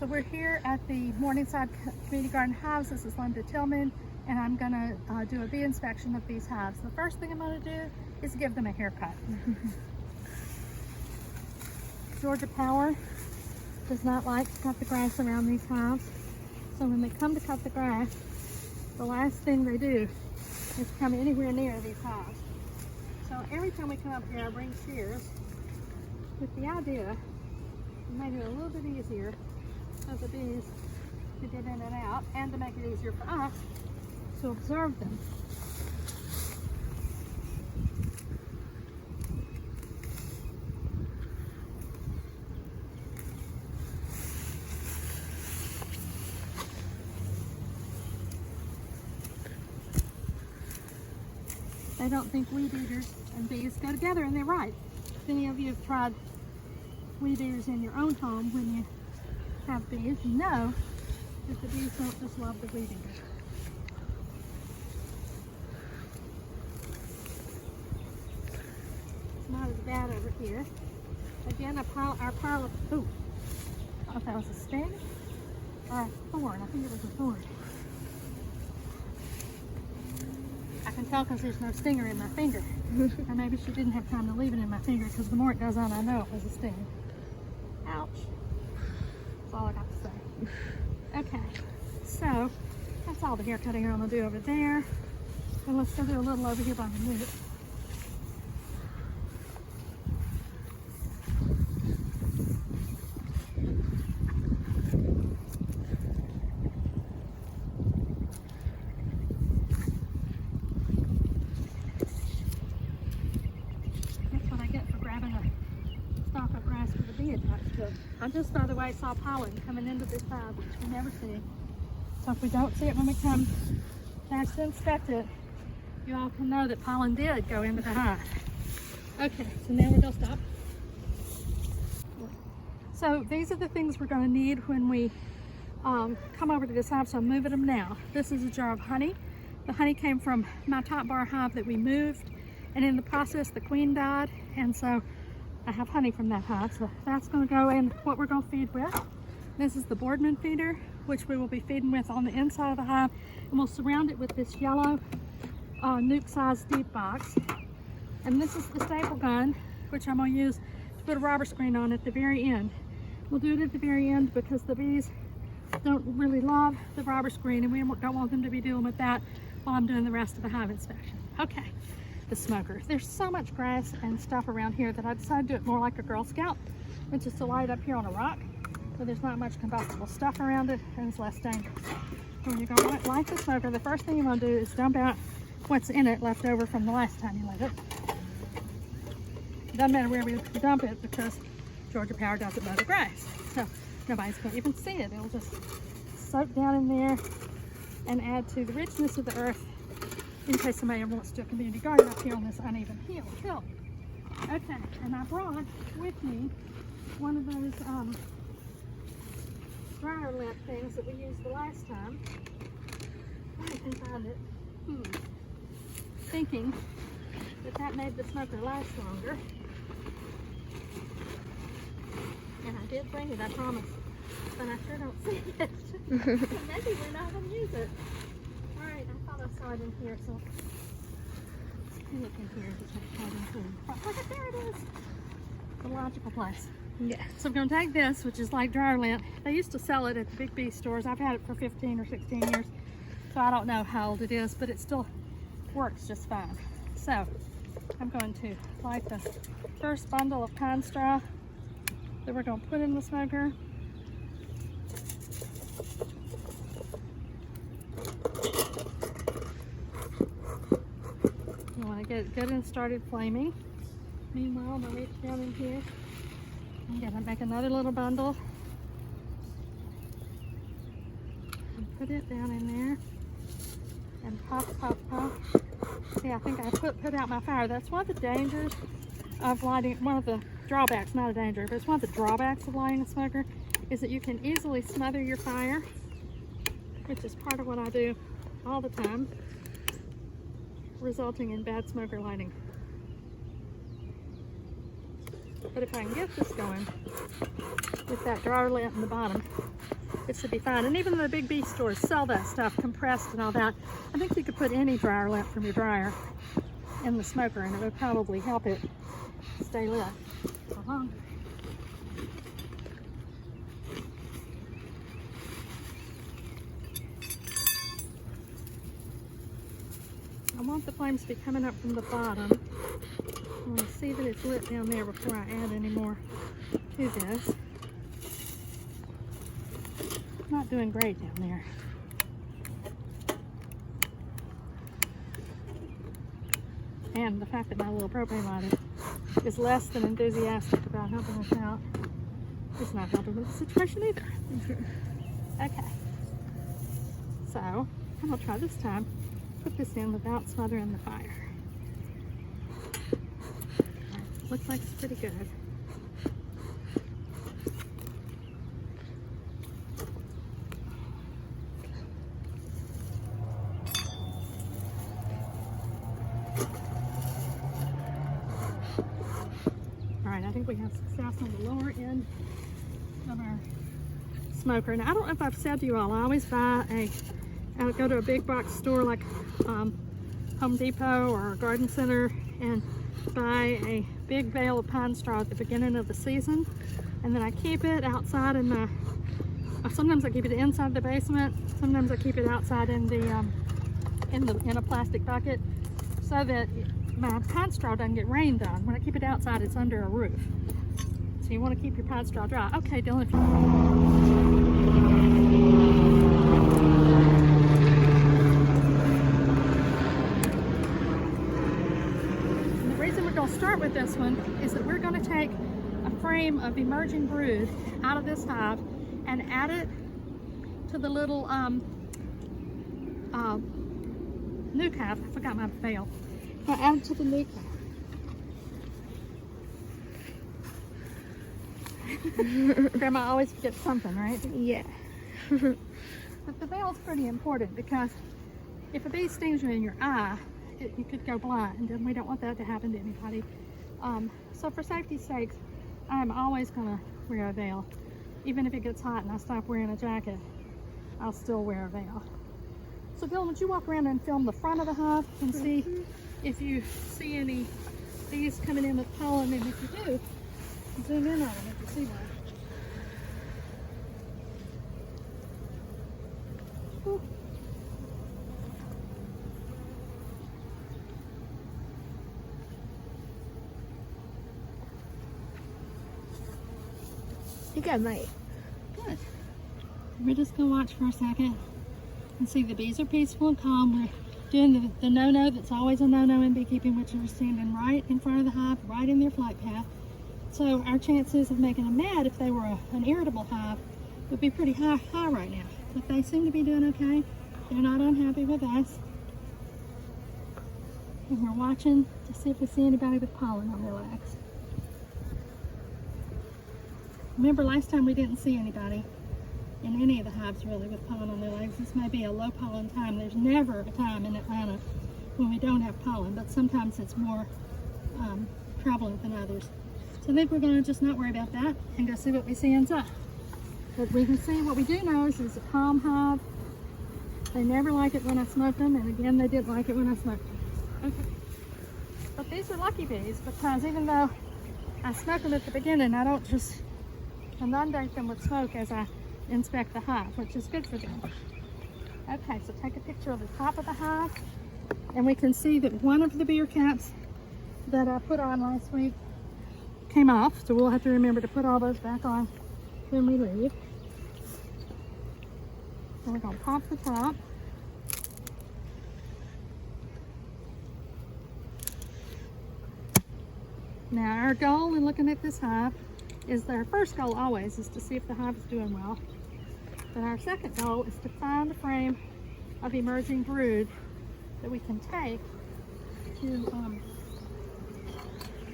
So we're here at the Morningside Community Garden hives. This is Linda Tillman, and I'm going to do a bee inspection of these hives. The first thing I'm going to do is give them a haircut. Georgia Power does not like to cut the grass around these hives. So when they come to cut the grass, the last thing they do is come anywhere near these hives. So every time we come up here, I bring shears with the idea to make it a little bit easier for the bees to get in and out, and to make it easier for us to observe them. They don't think weed eaters and bees go together, and they're right. If any of you have tried weed eaters in your own home when you have bees, you know that the bees don't just love the weed eater. It's not as bad over here. Again, our pile of, ooh, I don't know if that was a sting or a thorn. I think it was a thorn. I can tell because there's no stinger in my finger. Or maybe she didn't have time to leave it in my finger, because the more it goes on, I know it was a sting. Ouch. That's all I got to say. Okay, so that's all the hair cutting I'm going to do over there. And let's go do a little over here by the newt. I just, by the way, saw pollen coming into this hive, which we never see. So if we don't see it when we come back to inspect it, you all can know that pollen did go into the hive. Okay, so now we're going to stop. So these are the things we're going to need when we come over to this hive, so I'm moving them now. This is a jar of honey. The honey came from my top bar hive that we moved, and in the process the queen died, and so I have honey from that hive, so that's going to go in what we're going to feed with. This is the Boardman feeder, which we will be feeding with on the inside of the hive, and we'll surround it with this yellow nuke-sized deep box. And this is the staple gun, which I'm going to use to put a robber screen on at the very end. We'll do it at the very end because the bees don't really love the robber screen, and we don't want them to be dealing with that while I'm doing the rest of the hive inspection. Okay. The smoker. There's so much grass and stuff around here that I decided to do it more like a Girl Scout, which is to light up here on a rock, so there's not much combustible stuff around it and it's less dangerous. So when you're going to light the smoker, the first thing you want to do is dump out what's in it left over from the last time you lit it. It doesn't matter where we dump it because Georgia Power doesn't mow the grass, so nobody's going to even see it. It'll just soak down in there and add to the richness of the earth, in case somebody ever wants to do a community garden up here on this uneven hill. Okay, and I brought with me one of those dryer lint things that we used the last time. I can find it. Thinking that made the smoker last longer. And I did bring it, I promise. But I sure don't see it. So maybe we're not going to use it. Alright, I thought I saw it in here, so look in here. There it is. The logical place. Yeah. So I'm going to take this, which is like dryer lint. They used to sell it at the big bee stores. I've had it for 15 or 16 years, so I don't know how old it is, but it still works just fine. So I'm going to light the first bundle of pine straw that we're going to put in the smoker. You want to get it good and started flaming. Meanwhile, I'm going to reach down in here. I'm going to make another little bundle and put it down in there and pop, pop, pop. See, I think I put out my fire. That's one of the dangers of lighting, one of the drawbacks, not a danger, but it's one of the drawbacks of lighting a smoker, is that you can easily smother your fire, which is part of what I do all the time, resulting in bad smoker lighting. But if I can get this going, with that dryer lint in the bottom, it should be fine. And even the big bee stores sell that stuff, compressed and all that. I think you could put any dryer lint from your dryer in the smoker and it would probably help it stay lit. I want the flames to be coming up from the bottom. I want to see that it's lit down there before I add any more to this. Not doing great down there. And the fact that my little propane lighter is less than enthusiastic about helping us out is not helping with the situation either. Okay. So, I'm going to try this time. Put this in without smothering the fire. Looks like it's pretty good. Alright, I think we have success on the lower end of our smoker. And I don't know if I've said to you all, I always buy I'll go to a big box store like Home Depot or Garden Center and buy a big bale of pine straw at the beginning of the season, and then I keep it outside in the, sometimes I keep it inside the basement, sometimes I keep it outside in the in a plastic bucket so that my pine straw doesn't get rained on. When I keep it outside, it's under a roof. So you want to keep your pine straw dry. Okay, Dylan, if start with this one is that we're going to take a frame of emerging brood out of this hive and add it to the little nuke hive. I forgot my veil. I'll add it to the nuke hive. Grandma always forgets something, right? Yeah. But the veil is pretty important because if a bee stings you in your eye, you could go blind, and we don't want that to happen to anybody. So for safety's sake, I'm always going to wear a veil. Even if it gets hot and I stop wearing a jacket, I'll still wear a veil. So Dylan, would you walk around and film the front of the hive and see if you see any bees coming in with pollen, and if you do, zoom in on them if you see one. Ooh. I think I might. Good. We're just going to watch for a second and see the bees are peaceful and calm. We're doing the no-no that's always a no-no in beekeeping, which is standing right in front of the hive, right in their flight path. So our chances of making them mad if they were an irritable hive would be pretty high right now. But they seem to be doing okay. They're not unhappy with us. And we're watching to see if we see anybody with pollen on their legs. Remember last time we didn't see anybody in any of the hives really with pollen on their legs. This may be a low pollen time. There's never a time in Atlanta when we don't have pollen, but sometimes it's more prevalent than others. So I think we're going to just not worry about that and go see what we see inside. But we can see, what we do know is it's a calm hive. They never like it when I smoke them, and again they didn't like it when I smoked them. Okay. But these are lucky bees because even though I smoke them at the beginning, I don't just inundate them with smoke as I inspect the hive, which is good for them. Okay, so take a picture of the top of the hive, and we can see that one of the beer caps that I put on last week came off, so we'll have to remember to put all those back on when we leave. And we're going to pop the top. Now our goal in looking at this hive is our first goal always is to see if the hive is doing well. But our second goal is to find a frame of emerging brood that we can take to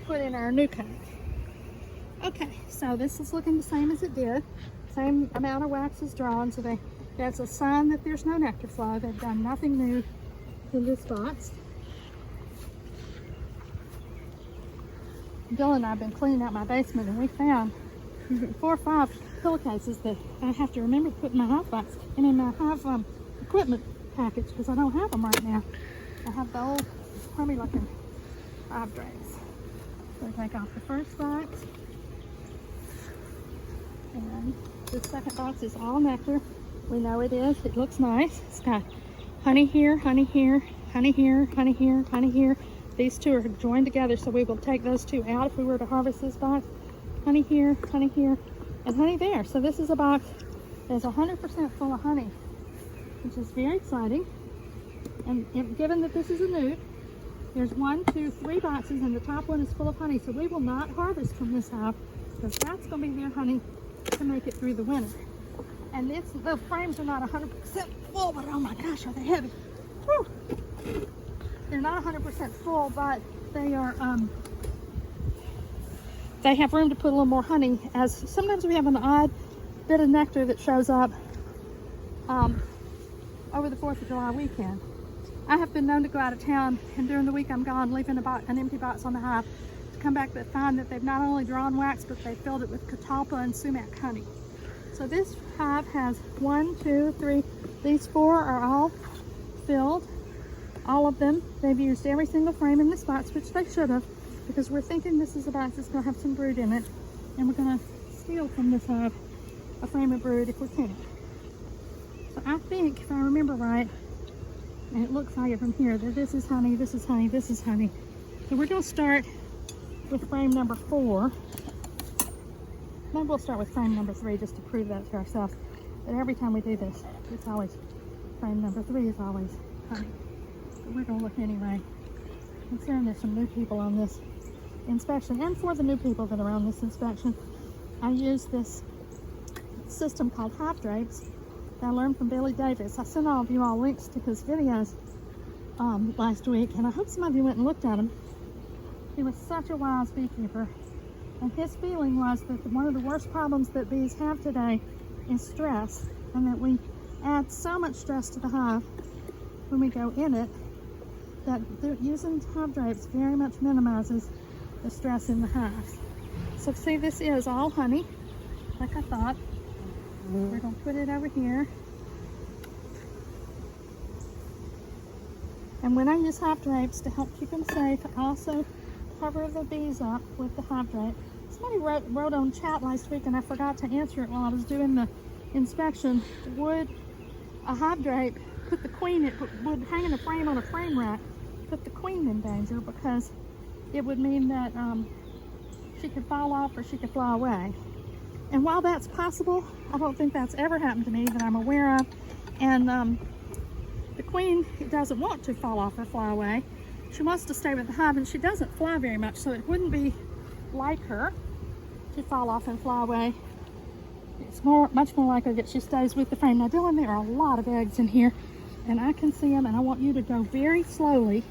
put in our new hive. Okay, so this is looking the same as it did. Same amount of wax is drawn, so that's a sign that there's no nectar flow. They've done nothing new in this box. Dylan and I have been cleaning out my basement, and we found 4 or 5 pillowcases that I have to remember to put in my hive box and in my hive equipment package because I don't have them right now. I have the old crummy looking hive drapes. So take off the first box. And the second box is all nectar. We know it is. It looks nice. It's got honey here, honey here, honey here, honey here, honey here. These two are joined together, so we will take those two out if we were to harvest this box. Honey here, and honey there. So this is a box that's 100% full of honey, which is very exciting. And given that this is a nude, there's 1, 2, 3 boxes, and the top one is full of honey. So we will not harvest from this hive because that's going to be their honey to make it through the winter. And the frames are not 100% full, but oh my gosh, are they heavy? Whew. They're not 100% full, but they are. They have room to put a little more honey, as sometimes we have an odd bit of nectar that shows up over the 4th of July weekend. I have been known to go out of town, and during the week I'm gone, leaving an empty box on the hive, to come back and find that they've not only drawn wax, but they've filled it with catalpa and sumac honey. So this hive has 1, 2, 3, these 4 are all filled. All of them. They've used every single frame in this box, which they should have, because we're thinking this is a box that's going to have some brood in it, and we're going to steal from this hive a frame of brood if we can. So I think, if I remember right, and it looks like it from here, that this is honey, this is honey, this is honey. So we're going to start with frame number 4. Maybe we'll start with frame number 3 just to prove that to ourselves. But every time we do this, it's always, frame number 3 is always honey. But we're going to look anyway. Considering there's some new people on this inspection, and for the new people that are on this inspection, I use this system called Hive Drapes that I learned from Billy Davis. I sent all of you all links to his videos last week, and I hope some of you went and looked at him. He was such a wise beekeeper, and his feeling was that one of the worst problems that bees have today is stress, and that we add so much stress to the hive when we go in it, that using hive drapes very much minimizes the stress in the hive. So see, this is all honey, like I thought. We're going to put it over here. And when I use hive drapes to help keep them safe, I also cover the bees up with the hive drape. Somebody wrote on chat last week, and I forgot to answer it while I was doing the inspection. Would a hive drape put the queen, would hang in a frame on a frame rack, put the queen in danger, because it would mean that she could fall off or she could fly away. And while that's possible, I don't think that's ever happened to me that I'm aware of. And the queen doesn't want to fall off or fly away. She wants to stay with the hive, and she doesn't fly very much, so it wouldn't be like her to fall off and fly away. It's much more likely that she stays with the frame. Now, Dylan, there are a lot of eggs in here, and I can see them, and I want you to go very slowly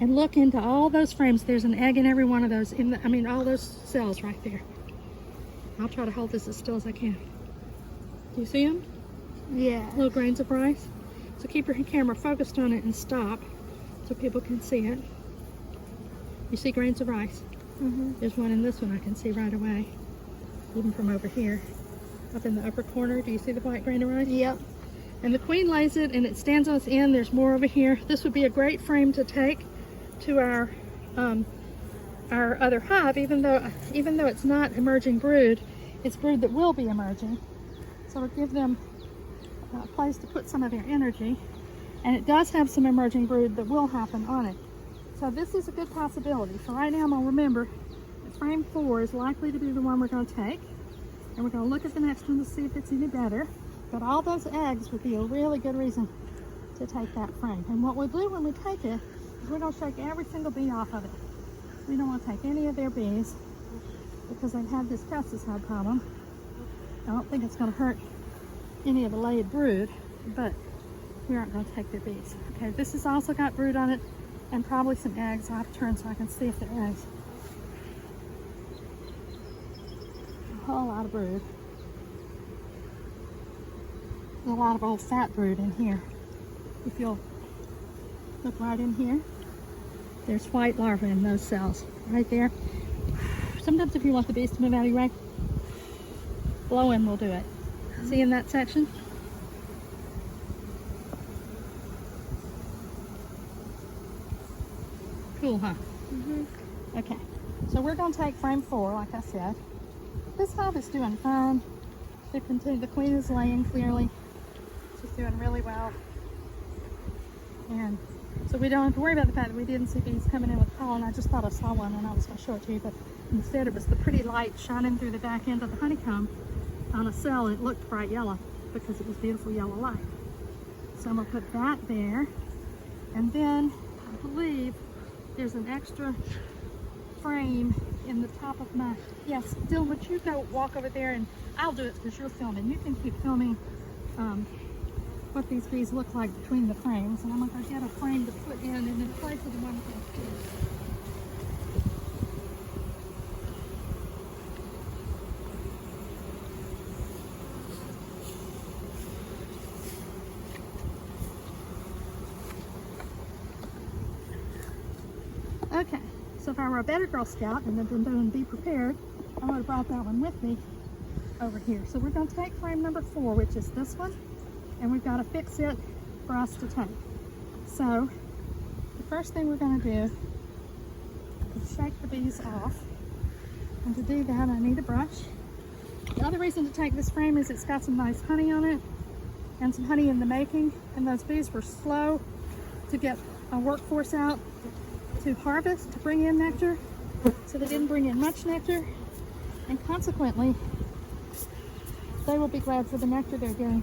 and look into all those frames. There's an egg in every one of those, all those cells right there. I'll try to hold this as still as I can. Do you see them? Yeah. Little grains of rice. So keep your camera focused on it and stop so people can see it. You see grains of rice? Mm-hmm. There's one in this one I can see right away, even from over here. Up in the upper corner, do you see the white grain of rice? Yep. And the queen lays it, and it stands on its end. There's more over here. This would be a great frame to take to our other hive, even though it's not emerging brood, it's brood that will be emerging. So it'll give them a place to put some of their energy, and it does have some emerging brood that will happen on it. So this is a good possibility. So right now I'm gonna remember that frame 4 is likely to be the one we're gonna take, and we're gonna look at the next one to see if it's any better. But all those eggs would be a really good reason to take that frame. And what we'll do when we take it is we're gonna shake every single bee off of it. We don't want to take any of their bees because they've had this pesticide problem. I don't think it's going to hurt any of the laid brood, but we aren't going to take their bees. Okay, this has also got brood on it and probably some eggs. I'll have to turn so I can see if they're eggs. A whole lot of brood. There's a lot of old fat brood in here. If you'll look right in here, there's white larvae in those cells right there. Sometimes if you want the bees to move out of your way, blowing will do it. See in that section? Cool, huh? Okay, so we're going to take frame 4, like I said. This hive is doing fine. The queen is laying clearly. She's doing really well. And so we don't have to worry about the fact that we didn't see bees coming in with pollen. I just thought I saw one and I was going to show it to you, but instead it was the pretty light shining through the back end of the honeycomb on a cell. It looked bright yellow because it was beautiful yellow light. So I'm going to put that there. And then I believe there's an extra frame in the top of my, yes, Dylan, would you go walk over there, and I'll do it because you're filming. You can keep filming what these bees look like between the frames, and I'm going to get a frame to put in place of the one with Okay, so if I were a better Girl Scout and had been doing Be Prepared, I would have brought that one with me over here. So we're going to take frame number 4, which is this one, and we've got to fix it for us to take. So the first thing we're going to do is shake the bees off. And to do that, I need a brush. The other reason to take this frame is it's got some nice honey on it and some honey in the making, and those bees were slow to get a workforce out to harvest, to bring in nectar, so they didn't bring in much nectar, and consequently they will be glad for the nectar they're getting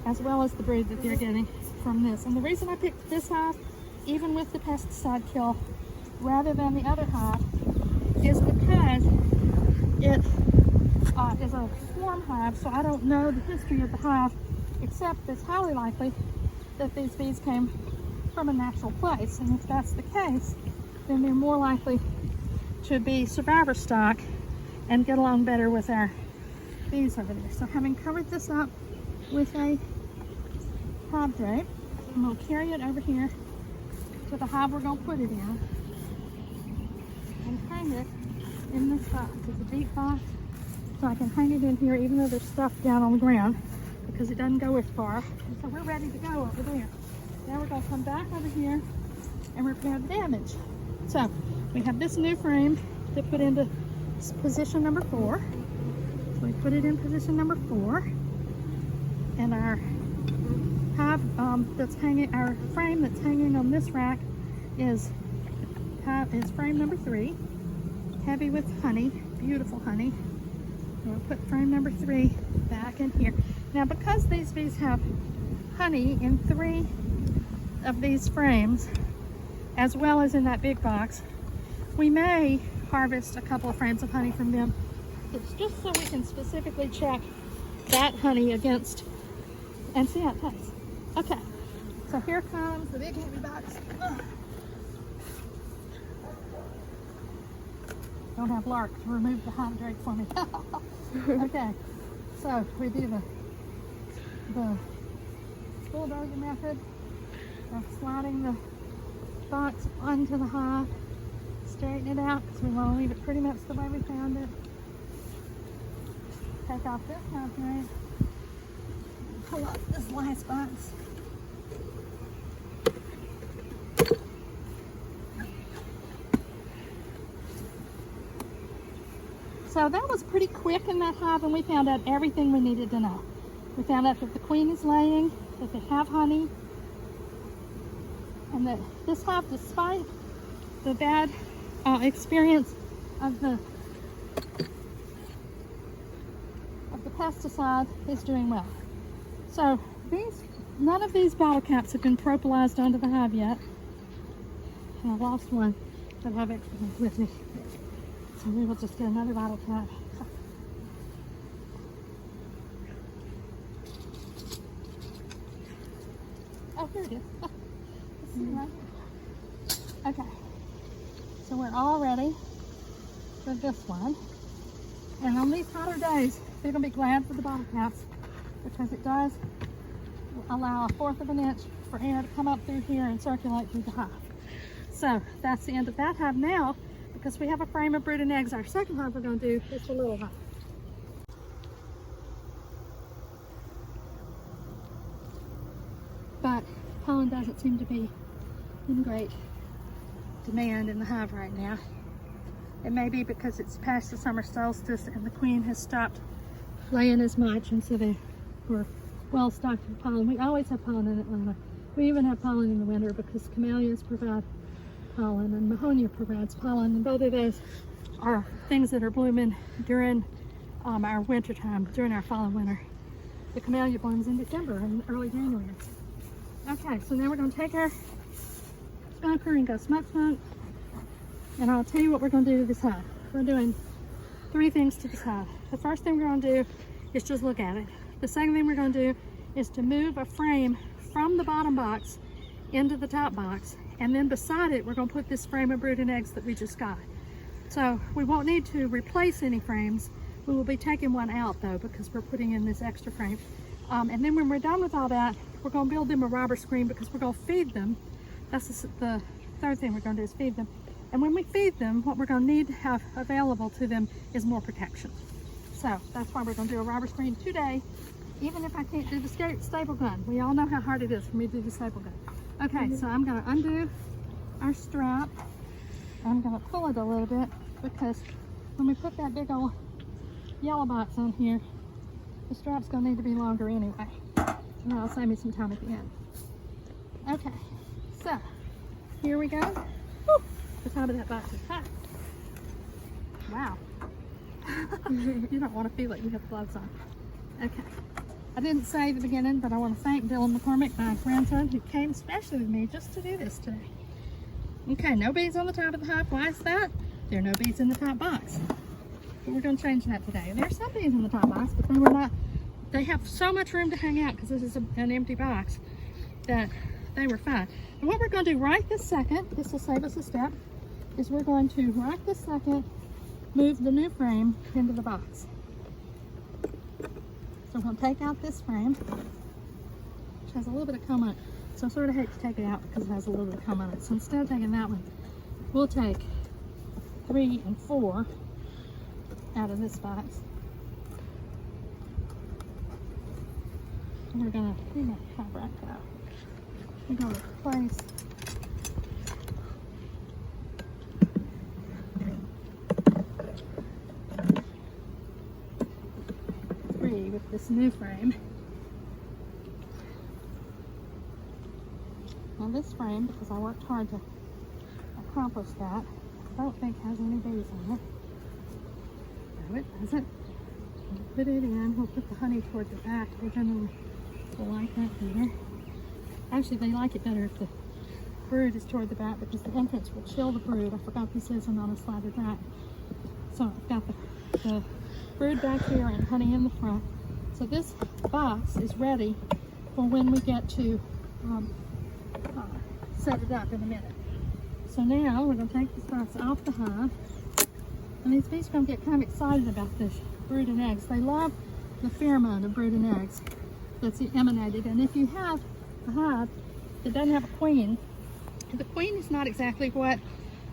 as well as the brood that they're getting from this. And the reason I picked this hive, even with the pesticide kill, rather than the other hive, is because it is a swarm hive, so I don't know the history of the hive, except it's highly likely that these bees came from a natural place. And if that's the case, then they're more likely to be survivor stock and get along better with our bees over there. So having covered this up with a hive drape, I'm going to carry it over here to the hive we're going to put it in and hang it in this box. It's a deep box, so I can hang it in here even though there's stuff down on the ground because it doesn't go as far. And so we're ready to go over there. Now we're going to come back over here and repair the damage. So we have this new frame to put into position number 4. So we put it in position number 4, and our hive that's hanging, our frame that's hanging on this rack is frame number 3, heavy with honey, beautiful honey. We'll put frame number 3 back in here. Now because these bees have honey in 3 of these frames, as well as in that big box, we may harvest a couple of frames of honey from them. It's just so we can specifically check that honey against and see how it tastes. Okay, so here comes the big heavy box. Don't have Lark to remove the hive drape for me. Okay, so we do the bulldozer method of sliding the box onto the hive, straighten it out because we want to leave it pretty much the way we found it. Take off this hive drape, pull up this last box. So that was pretty quick in that hive, and we found out everything we needed to know. We found out that the queen is laying, that they have honey, and that this hive, despite the bad experience of the pesticide, is doing well. So none of these bottle caps have been propolized onto the hive yet. And I lost one, but I have extra ones with me. So we will just get another bottle cap. Oh, here it is. This is right here. Okay, so we're all ready for this one. And on these hotter days, they're going to be glad for the bottle caps because it does allow 1/4 of an inch for air to come up through here and circulate through the hive. So that's the end of that hive. Now, because we have a frame of brood and eggs, our second hive we're going to do is the little hive. but pollen doesn't seem to be in great demand in the hive right now. It may be because it's past the summer solstice and the queen has stopped laying as much, and so we're well stocked with pollen. We always have pollen in Atlanta. We even have pollen in the winter because camellias provide pollen and Mahonia provides pollen, and both of those are things that are blooming during our winter time, during our fall and winter. The camellia blooms in December and early January. Okay, so now we're going to take our smoker and go smoke, and I'll tell you what we're going to do to this hive. We're doing 3 things to this hive. The first thing we're going to do is just look at it. The second thing we're going to do is to move a frame from the bottom box into the top box, and then beside it we're going to put this frame of brood and eggs that we just got. So we won't need to replace any frames. We will be taking one out though, because we're putting in this extra frame. And then when we're done with all that, we're going to build them a robber screen because we're going to feed them. That's the third thing we're going to do, is feed them. And when we feed them, what we're going to need to have available to them is more protection. So that's why we're going to do a robber screen today, even if I can't do the staple gun. We all know how hard it is for me to do the staple gun. Okay, so I'm going to undo our strap. I'm going to pull it a little bit because when we put that big old yellow box on here, the strap's going to need to be longer anyway. And that'll save me some time at the end. Okay, so here we go. Woo, the top of that box is hot. Wow. You don't want to feel it, you have gloves on. Okay. I didn't say at the beginning, but I want to thank Dylan McCormack, my grandson, who came especially with me just to do this today. Okay, no bees on the top of the hive. Why is that? There are no bees in the top box. But we're going to change that today. There's some bees in the top box, but they have so much room to hang out because this is an empty box that they were fine. And what we're going to do right this second, this will save us a step, is we're going to right this second move the new frame into the box. So I'm going to take out this frame, which has a little bit of comb on it. So I sort of hate to take it out because it has a little bit of comb on it. So instead of taking that one, we'll take 3 and 4 out of this box. And we're going to have right out. We're going to replace with this new frame. Now this frame, because I worked hard to accomplish that, I don't think has any bees on it. No, it doesn't. We'll put it in. We'll put the honey toward the back. They're going to like that better. Actually, they like it better if the brood is toward the back because the entrance will chill the brood. I forgot this isn't on a slatted rack. So I've got the brood back here and honey in the front. So this box is ready for when we get to set it up in a minute. So now we're going to take this box off the hive, and these bees are going to get kind of excited about this brood and eggs. They love the pheromone of brood and eggs that's emanated. And if you have a hive that doesn't have a queen, the queen is not exactly what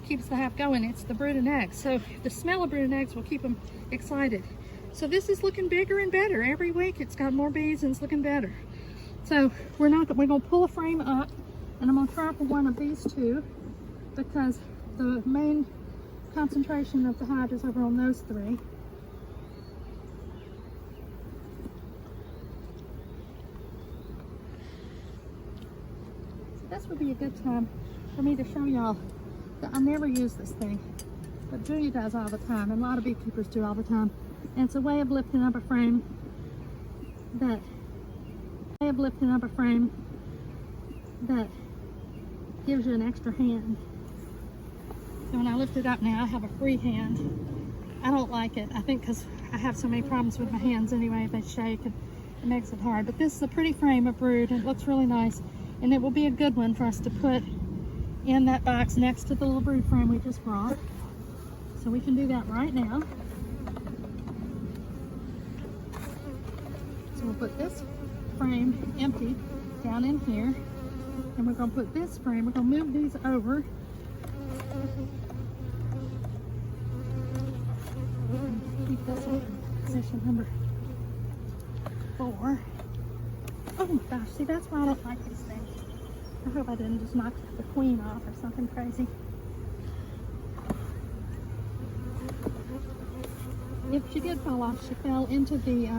keeps the hive going, it's the brood and eggs. So the smell of brood and eggs will keep them excited. So this is looking bigger and better. Every week it's got more bees and it's looking better. So we're going to pull a frame up, and I'm going to try for one of these two because the main concentration of the hive is over on those 3. So this would be a good time for me to show y'all that I never use this thing, but Julia does all the time, and a lot of beekeepers do all the time. And it's a way of lifting up a frame that gives you an extra hand. So when I lift it up now, I have a free hand. I don't like it, I think, because I have so many problems with my hands anyway. They shake and it makes it hard. But this is a pretty frame of brood, and it looks really nice, and it will be a good one for us to put in that box next to the little brood frame we just brought. So we can do that right now. So we'll put this frame empty down in here, and we're going to put this frame, we're going to move these over. Keep this in position number 4. Oh my gosh, see, that's why I don't like these things. I hope I didn't just knock the queen off or something crazy. If she did fall off, she fell into the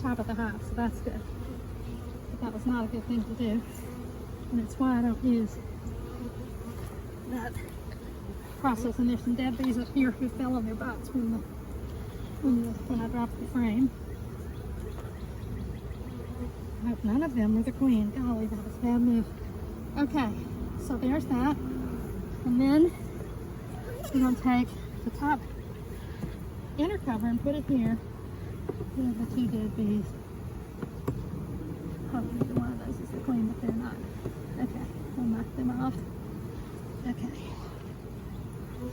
top of the hive, so that's good. But that was not a good thing to do. And it's why I don't use that process. And there's some dead bees up here who fell on their butts when I dropped the frame. I hope none of them were the queen. Golly, that was a bad move. Okay, so there's that. And then we're going to take the top inner cover and put it here. Here are the two dead bees. Hopefully one of those is the queen, but they're not. Okay, we'll knock them off. Okay.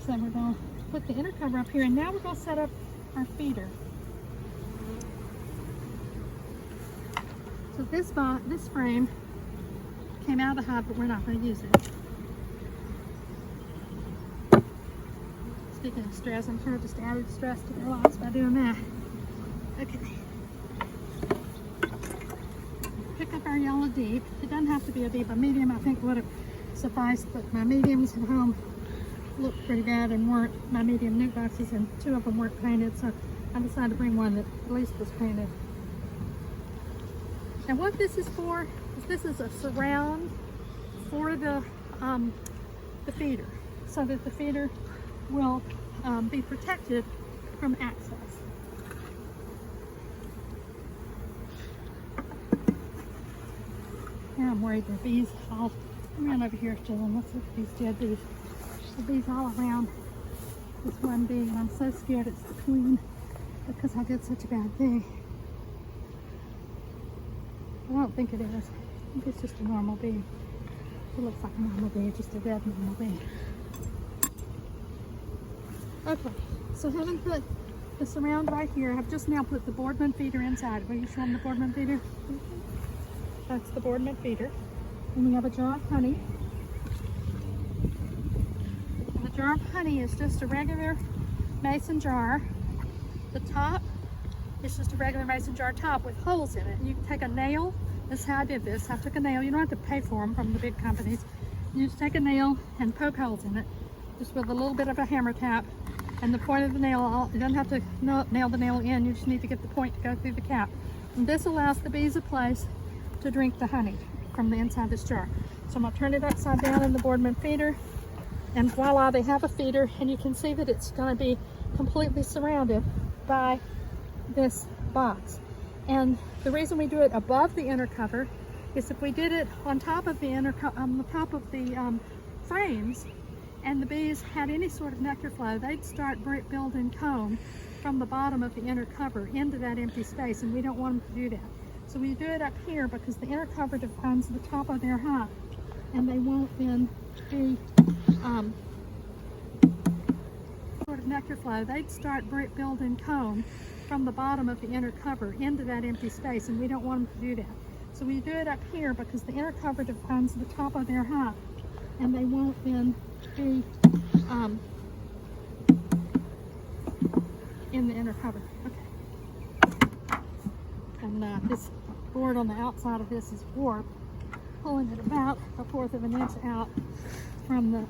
So we're going to put the inner cover up here, and now we're going to set up our feeder. So this frame came out of the hive, but we're not going to use it. Speaking of stress, I'm sure I just added stress to their lives by doing that. Okay. Pick up our yellow deep. It doesn't have to be a deep. A medium I think would have sufficed, but my mediums at home looked pretty bad and weren't my medium nuke boxes, and two of them weren't painted, so I decided to bring one that at least was painted. And what this is for is this is a surround for the feeder, so that the feeder will be protected from access. Now I'm worried the bees all around over here, Tillman. Let's look at these dead bees. The bees all around this one bee, and I'm so scared it's the queen because I did such a bad thing. I don't think it is. I think it's just a normal bee. It looks like a normal bee, just a red normal bee. Okay, so having put the surround right here, I've just now put the Boardman feeder inside. Will you show them the Boardman feeder? That's the Boardman feeder. And we have a jar of honey. And the jar of honey is just a regular mason jar. The top is just a regular mason jar top with holes in it. And you can take a nail. This is how I did this. I took a nail. You don't have to pay for them from the big companies. You just take a nail and poke holes in it, just with a little bit of a hammer tap. And the point of the nail, you don't have to nail the nail in. You just need to get the point to go through the cap. And this allows the bees a place to drink the honey from the inside this jar. So I'm going to turn it upside down in the Boardman feeder, and voila, they have a feeder. And you can see that it's going to be completely surrounded by this box. And the reason we do it above the inner cover is if we did it on top of the frames, and the bees had any sort of nectar flow, they'd start building comb from the bottom of the inner cover into that empty space, and we don't want them to do that. So we do it up here because the inner cover defines the top of their hive, and they won't then be sort of nectar flow. They'd start building comb from the bottom of the inner cover into that empty space, and we don't want them to do that. So we do it up here because the inner cover defines the top of their hive, and they won't then be in the inner cover. Okay. And this board on the outside of this is warped, pulling it about 1/4 of an inch out from the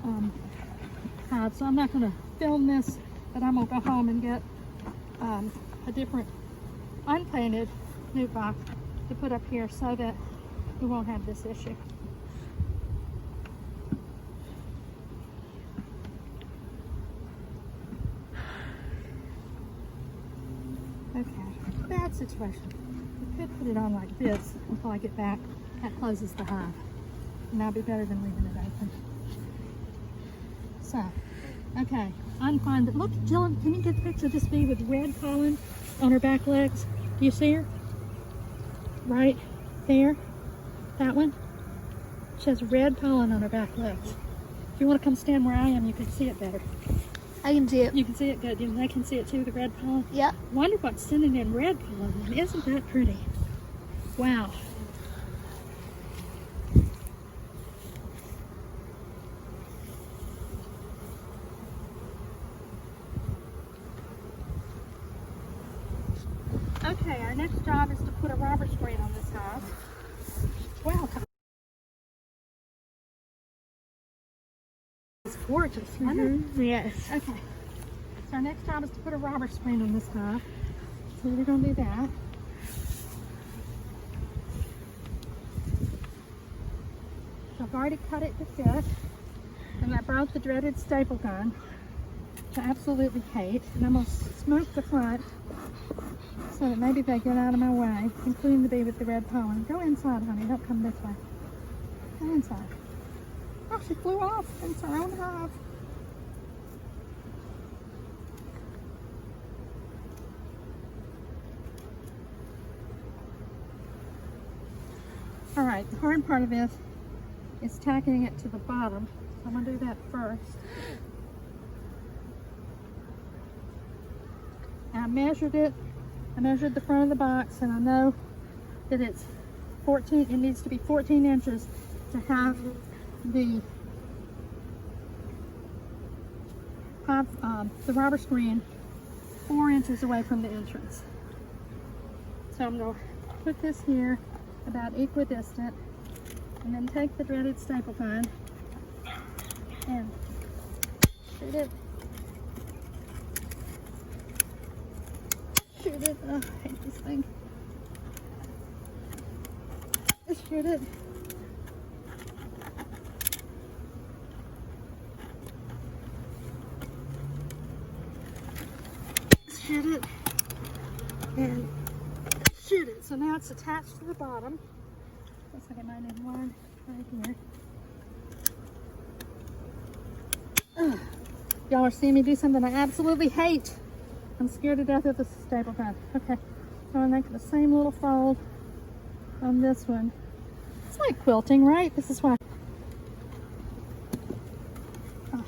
hive. So I'm not going to film this, but I'm going to go home and get a different unpainted nuke box to put up here so that we won't have this issue. Okay, bad situation. We could put it on like this until I get back. That closes the hive, and that'll be better than leaving it open. So, okay, unfind it. Look, Jill, can you get a picture of this bee with red pollen on her back legs? Do you see her? Right there, that one. She has red pollen on her back legs. If you want to come stand where I am, you can see it better. I can see it. You can see it good. They can see it too, the red pollen? Yep. Wonder what's sending in red pollen. Isn't that pretty? Wow. Okay, our next job is to put a robber screen on this hive. gorgeous, wasn't it? Yes. Okay. So our next job is to put a robber screen on this hive. So we're going to do that. So I've already cut it to fit. And I brought the dreaded staple gun, which I absolutely hate. And I'm going to smoke the front so that maybe they get out of my way, including the bee with the red pollen. Go inside, honey. Don't come this way. Go inside. Oh, she flew off. It's her own hive. All right, the hard part of this is tacking it to the bottom. So I'm going to do that first. And I measured it. I measured the front of the box, and I know that it's 14. It needs to be 14 inches to have the robber screen 4 inches away from the entrance. So I'm going to put this here about equidistant, and then take the dreaded staple gun and shoot it. Shoot it. Oh, I hate this thing. Shoot it. Shoot it. And shoot it. So now it's attached to the bottom. Looks like it might need one right here. Y'all are seeing me do something I absolutely hate. I'm scared to death of the staple gun. Okay, so I'm making the same little fold on this one. It's like quilting, right? This is why. Oh.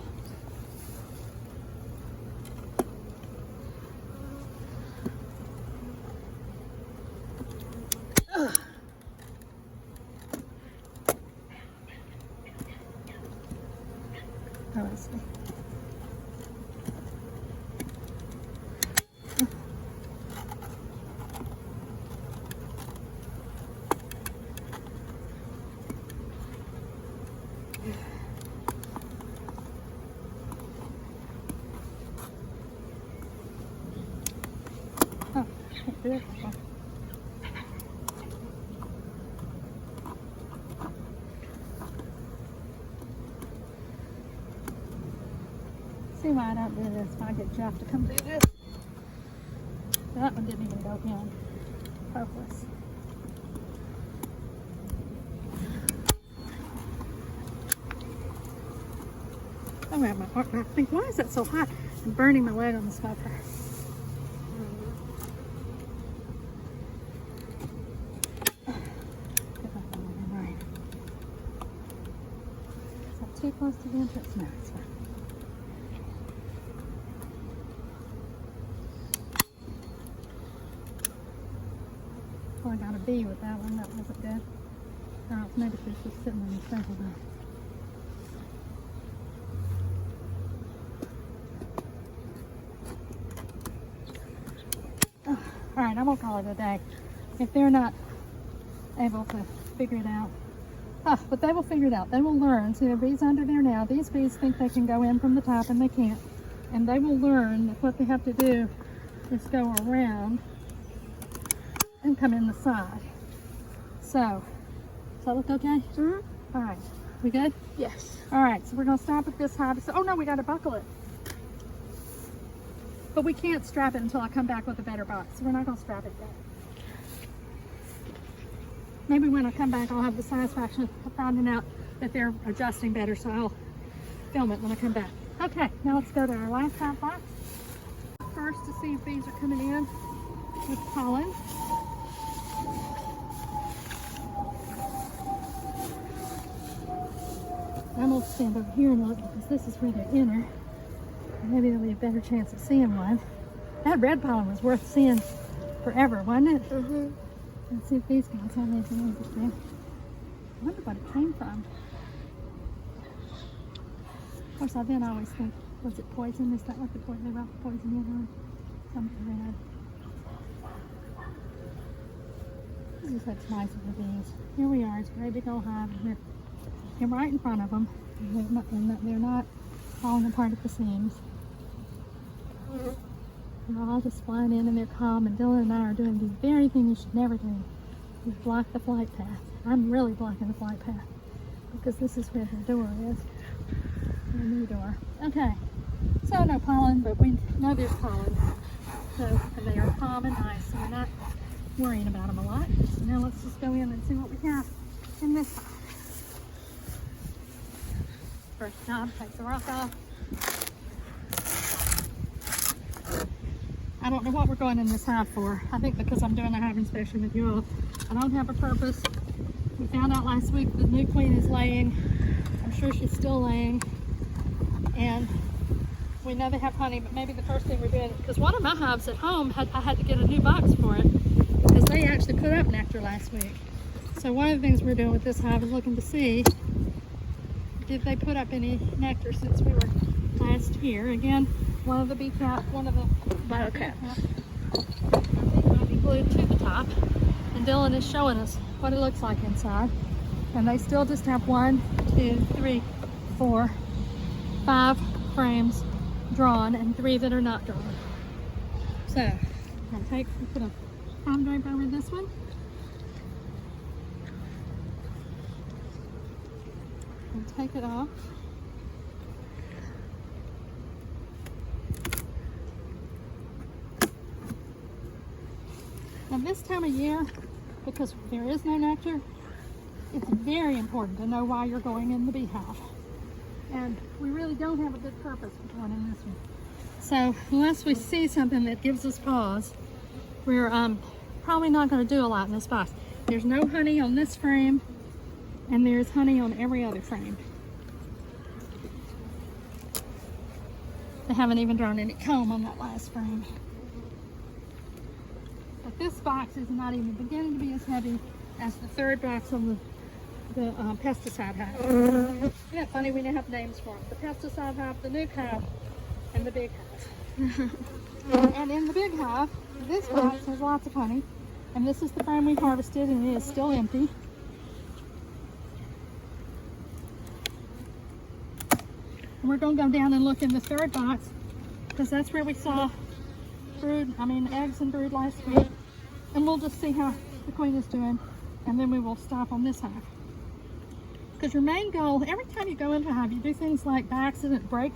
Oh, I see. Oh, can't do it. See why I don't do this when I get Jeff to come do this. That one didn't even go in. Hopeless. I grab my heart back. I think, why is that so hot? I'm burning my leg on the smoker. Right. Is that too close to the entrance? No, it's fine. Oh, I got a bee with that one. That wasn't good. Oh, maybe she's just sitting on the staple gun. All right, I won't call it a day if they're not able to figure it out. But they will figure it out. They will learn. See, there are bees under there now. These bees think they can go in from the top, and they can't. And they will learn that what they have to do is go around and come in the side. So, does that look okay? Mm-hmm. All right, we good? Yes. All right, so we're gonna stop at this hive. Oh no, we gotta buckle it. But we can't strap it until I come back with a better box. So we're not gonna strap it yet. Maybe when I come back, I'll have the satisfaction of finding out that they're adjusting better, so I'll film it when I come back. Okay, now let's go to our last hive box. First, to see if bees are coming in with pollen. I'm going to stand over here and look, because this is where they enter. And maybe there'll be a better chance of seeing one. That red pollen was worth seeing forever, wasn't it? Mm-hmm. Let's see if these guys have anything interesting. I wonder what it came from. Of course, I then always think, was it poison? Is that what they brought the poison in on? Something red. This is what's nice of the bees. Here we are, it's a very big old hive. They're right in front of them. They're not falling apart at the seams. They're all just flying in and they're calm, and Dylan and I are doing the very thing you should never do. You block the flight path. I'm really blocking the flight path because this is where the door is. The new door. Okay, so no pollen, but we know there's pollen. So, and they are calm and nice, so we're not worrying about them a lot. So now let's just go in and see what we have in this box. First job, take the rock off. I don't know what we're going in this hive for. I think because I'm doing a hive inspection with you all. I don't have a purpose. We found out last week the new queen is laying. I'm sure she's still laying. And we know they have honey, but maybe the first thing we're doing, because one of my hives at home, I had to get a new box for it because they actually put up nectar last week. So one of the things we're doing with this hive is looking to see, did they put up any nectar since we were last here? Again, one of the bee cap, one of the biocaps might be glued to the top, and Dylan is showing us what it looks like inside. And they still just have 1, 2, 3, 4, 5 frames drawn and 3 that are not drawn. So I'm going to put a palm drape over this one. And take it off. Now this time of year, because there is no nectar, it's very important to know why you're going in the beehive. And we really don't have a good purpose for going in this one. So unless we see something that gives us pause, we're probably not going to do a lot in this box. There's no honey on this frame, and there's honey on every other frame. They haven't even drawn any comb on that last frame. But this box is not even beginning to be as heavy as the third box on the pesticide hive. Isn't that funny? We now have names for them. The pesticide hive, the nuke hive, and the big hive. And in the big hive, this box has lots of honey. And this is the frame we harvested, and it is still empty. And we're going to go down and look in the third box, because that's where we saw eggs and brood last week. And we'll just see how the queen is doing, and then we will stop on this hive. Because your main goal, every time you go into a hive, you do things like by accident break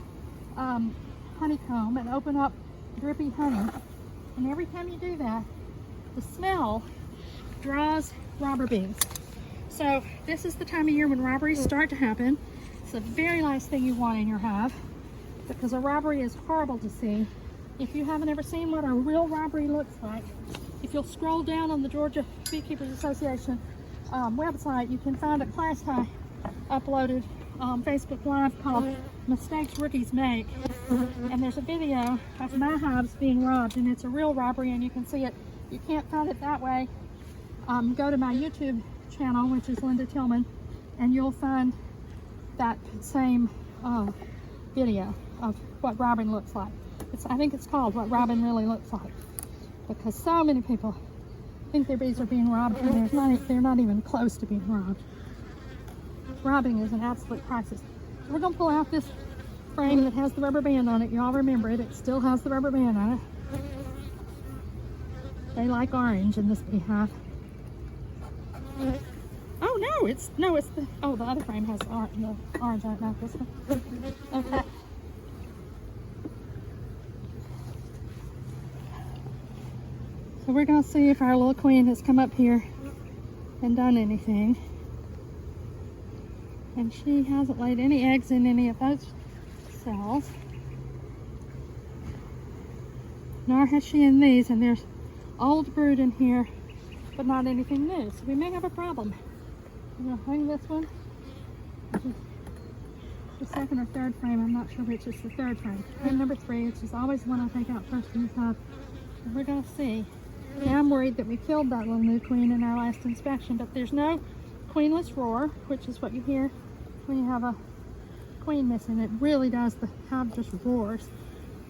honeycomb and open up drippy honey. And every time you do that, the smell draws robber bees. So this is the time of year when robberies start to happen. It's the very last thing you want in your hive, because a robbery is horrible to see. If you haven't ever seen what a real robbery looks like, if you'll scroll down on the Georgia Beekeepers Association website, you can find a class I uploaded on Facebook Live called Mistakes Rookies Make. And there's a video of my hives being robbed, and it's a real robbery, and you can see it. If you can't find it that way, go to my YouTube channel, which is Linda Tillman, and you'll find that same video of what robbing looks like. I think it's called What Robbing Really Looks Like, because so many people think their bees are being robbed, and they're not even close to being robbed. Robbing is an absolute crisis. So we're going to pull out this frame that has the rubber band on it. You all remember it. It still has the rubber band on it. They like orange in this beehive. Oh no, it's the other frame has the orange on it, not this one. Okay. So we're going to see if our little queen has come up here and done anything. And she hasn't laid any eggs in any of those cells. Nor has she in these, and there's old brood in here, but not anything new. So we may have a problem. I'm going to hang this one, which is the second or third frame. I'm not sure which is the third frame. Frame number 3, which is always the one I take out first in this hive. And we're going to see. Now I'm worried that we killed that little new queen in our last inspection, but there's no queenless roar, which is what you hear when you have a queen missing. It really does, the hive just roars.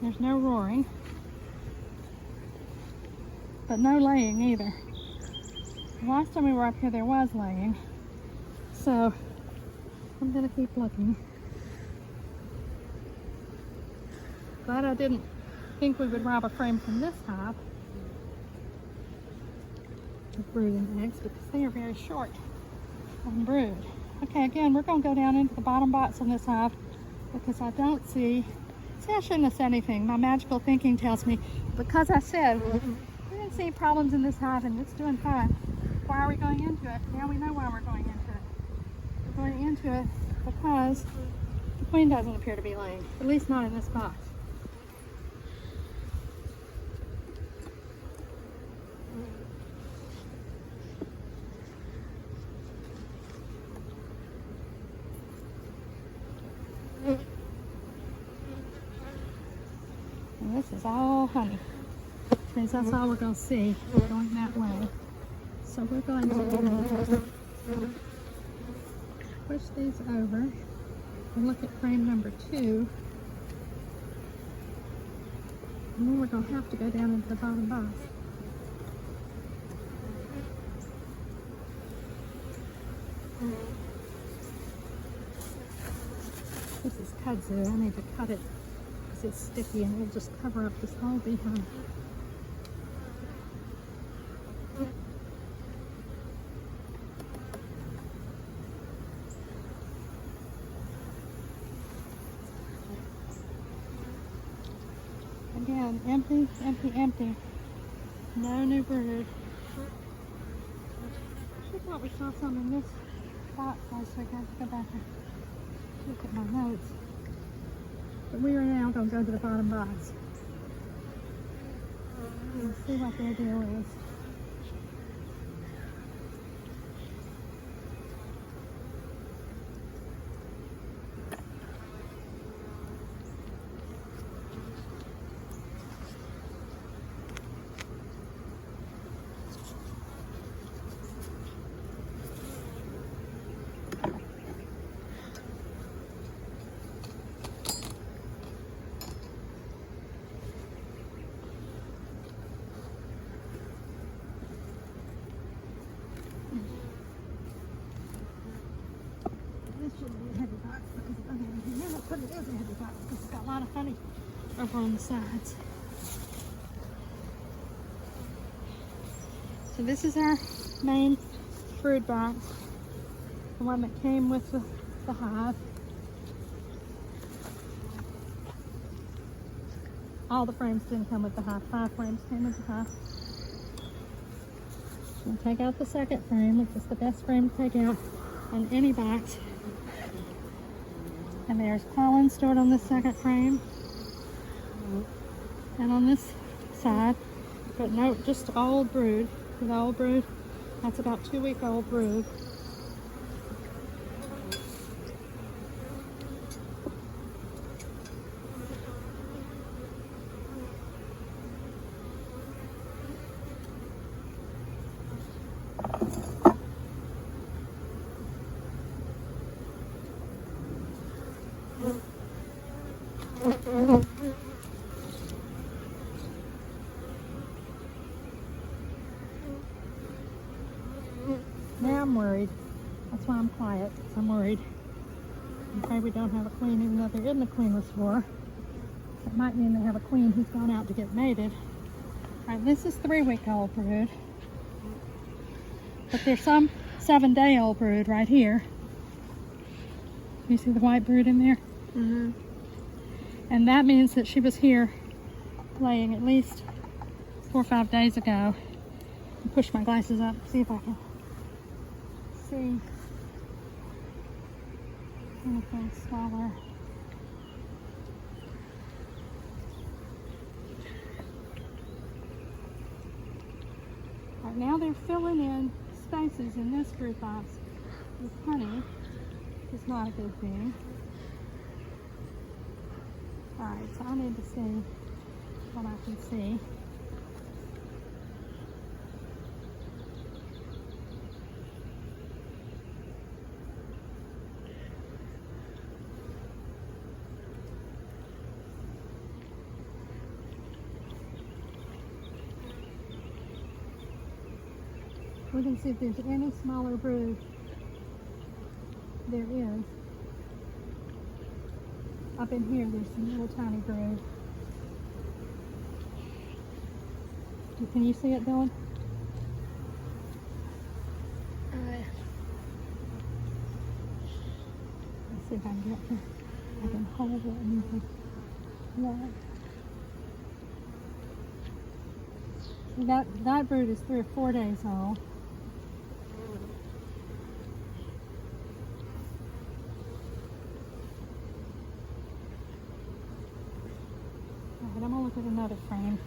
There's no roaring, but no laying either. The last time we were up here there was laying, so I'm going to keep looking. Glad I didn't think we would rob a frame from this hive of brooding eggs because they are very short on brood. Okay, again, we're going to go down into the bottom box on this hive because I don't see, I shouldn't have said anything. My magical thinking tells me, because I said we didn't see problems in this hive and it's doing fine. Why are we going into it? Now we know why we're going into it. We're going into it because the queen doesn't appear to be laying, at least not in this box. And this is all honey. Because that's all we're going to see going that way. So we're going to push these over and look at frame number 2. And then we're going to have to go down into the bottom box. This is kudzu. I need to cut it because it's sticky and it'll just cover up this whole beehive. Again, empty, empty, empty. No new brood. I thought we saw some in this box last week. I have to go back and look at my notes. But we are now going to go to the bottom box and see what their deal is. But it is a heavy box because it's got a lot of honey over on the sides. So this is our main brood box, the one that came with the hive. All the frames didn't come with the hive. 5 frames came with the hive. We'll take out the second frame, which is the best frame to take out on any box. And there's pollen stored on this second frame. And on this side, but no, just old brood. The old brood, that's about 2-week-old brood. Now I'm worried. That's why I'm quiet. I'm worried. I'm afraid we don't have a queen, even though they're in the queenless war. It might mean they have a queen who's gone out to get mated. All right, this is 3-week-old brood. But there's some 7-day-old brood right here. You see the white brood in there? Mm-hmm. And that means that she was here laying at least 4 or 5 days ago. I'll push my glasses up, see if I can see anything smaller. Right now they're filling in spaces in this brood box with honey, which is not a good thing. Alright, so I need to see what I can see. We can see if there's any smaller brood. There is. Up in here, there's some little tiny brood. Can you see it, Dylan? Let's see if I can get to, I can hold it and you can look. That brood is 3 or 4 days old. Alright, I'm gonna look at another frame.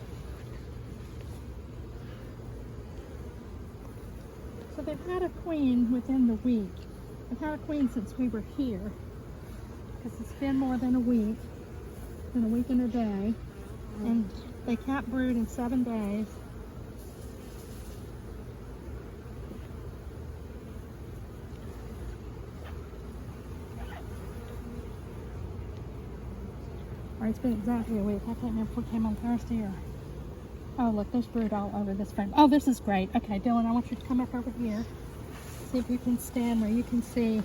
So they've had a queen within the week. They've had a queen since we were here, because it's been more than a week and a day, and they can't brood in 7 days. Or it's been exactly a week. I can't remember if we came on Thursday or... Oh, look, there's brood all over this frame. Oh, this is great. Okay, Dylan, I want you to come up over here. See if you can stand where you can see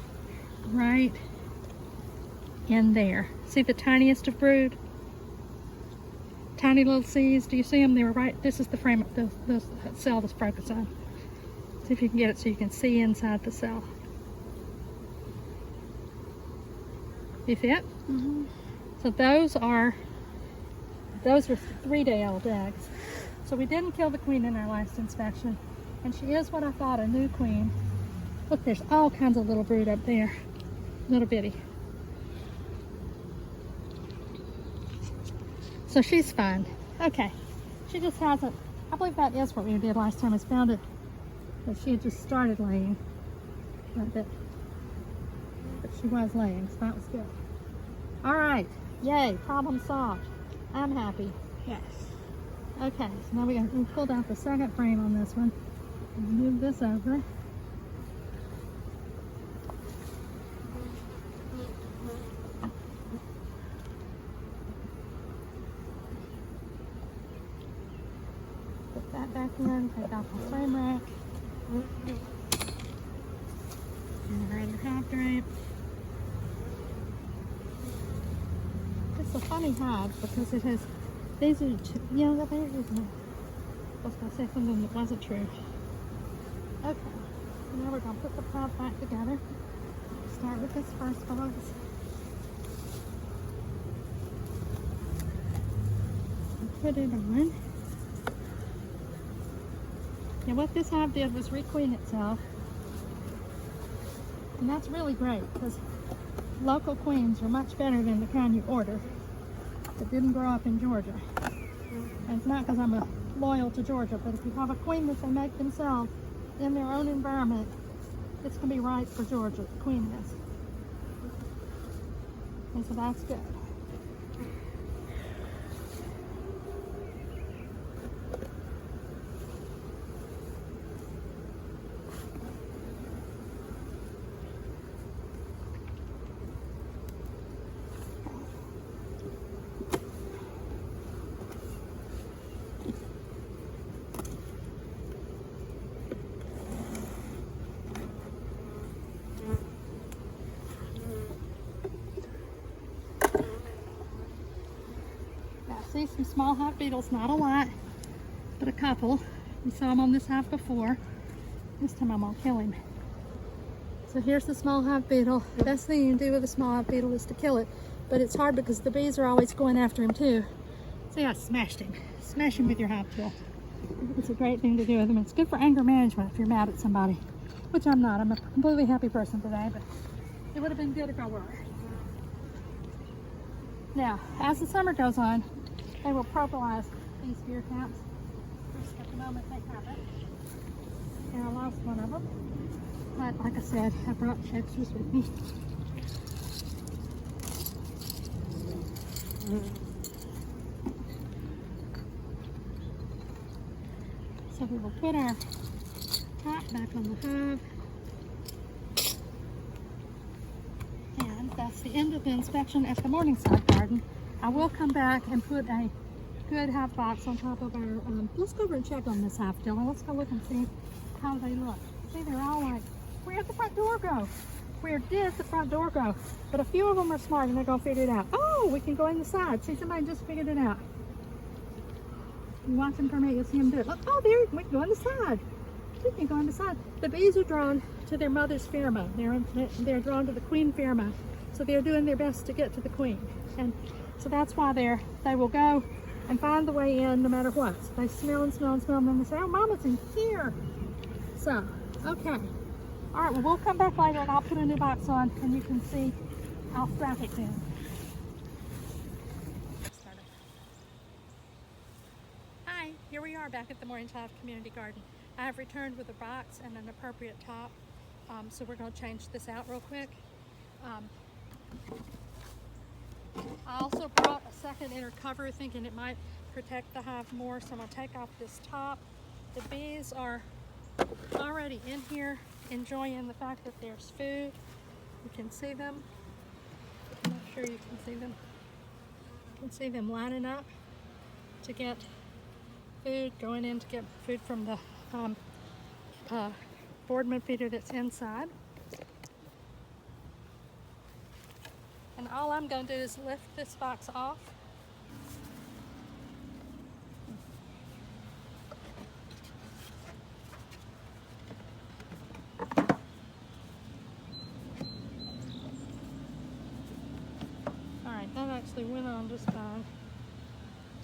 right in there. See the tiniest of brood? Tiny little seeds. Do you see them? They were right. This is the frame, the cell that's focused on. See if you can get it so you can see inside the cell. You see it? Mm-hmm. So those are 3-day-old eggs. So we didn't kill the queen in our last inspection, and she is what I thought, a new queen. Look, there's all kinds of little brood up there, little bitty. So she's fine. Okay, she just hasn't. I believe that is what we did last time. Is found it that she had just started laying, but she was laying, so that was good. All right. Yay, problem solved. I'm happy. Yes. Okay, so now we pulled out the second frame on this one and move this over. Put that back in, take off the frame rack. And the other half drape. It's a funny hive because it has, these are, you know, there isn't it? I was going to say something that wasn't true. Okay, so now we're going to put the pod back together. Start with this first box. Put it on. Now what this hive did was requeen itself. And that's really great because local queens are much better than the kind you order that didn't grow up in Georgia. And it's not because I'm loyal to Georgia, but if you have a queen that they make themselves in their own environment, it's going to be right for Georgia, the queen is. And so that's good. See some small hive beetles, not a lot, but a couple. We saw them on this hive before. This time I'm gonna kill him. So here's the small hive beetle. The best thing you can do with a small hive beetle is to kill it, but it's hard because the bees are always going after him too. See, I smashed him. Smash him with your hive tool. It's a great thing to do with them. It's good for anger management if you're mad at somebody, which I'm not. I'm a completely happy person today, but it would have been good if I were. Now, as the summer goes on, they will purplize these deer counts. Just at the moment they haven't. And I lost one of them. But like I said, I brought extras with me. So we will put our top back on the hive. And that's the end of the inspection at the Morningside Garden. I will come back and put a good hive box on top of our, let's go over and check on this hive, Dylan. Let's go look and see how they look. See, they're all like, where'd the front door go? Where did the front door go? But a few of them are smart and they're gonna figure it out. Oh, we can go in the side. See, somebody just figured it out. You watch him for a minute, you'll see him do it. Look, oh, there, we can go on the side. We can go on the side. The bees are drawn to their mother's pheromone. They're drawn to the queen pheromone. So they're doing their best to get to the queen. And so that's why they will go and find the way in no matter what. So they smell and smell and smell, and then they say, oh, Mama's in here. So, okay. All right, well, we'll come back later and I'll put a new box on and you can see, I'll strap it down. Hi, here we are back at the Morningside Community Garden. I have returned with a box and an appropriate top, so we're going to change this out real quick. I also brought a second inner cover thinking it might protect the hive more, so I'm going to take off this top. The bees are already in here enjoying the fact that there's food. You can see them. I'm not sure you can see them. You can see them lining up to get food, going in to get food from the boardman feeder that's inside. And all I'm going to do is lift this box off. Alright, that actually went on just fine.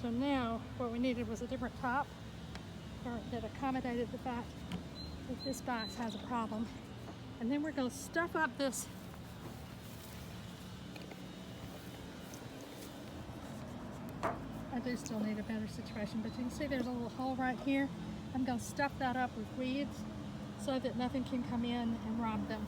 So now what we needed was a different top that accommodated the fact that this box has a problem. And then we're going to stuff up this I do still need a better situation, but you can see there's a little hole right here. I'm going to stuff that up with weeds so that nothing can come in and rob them.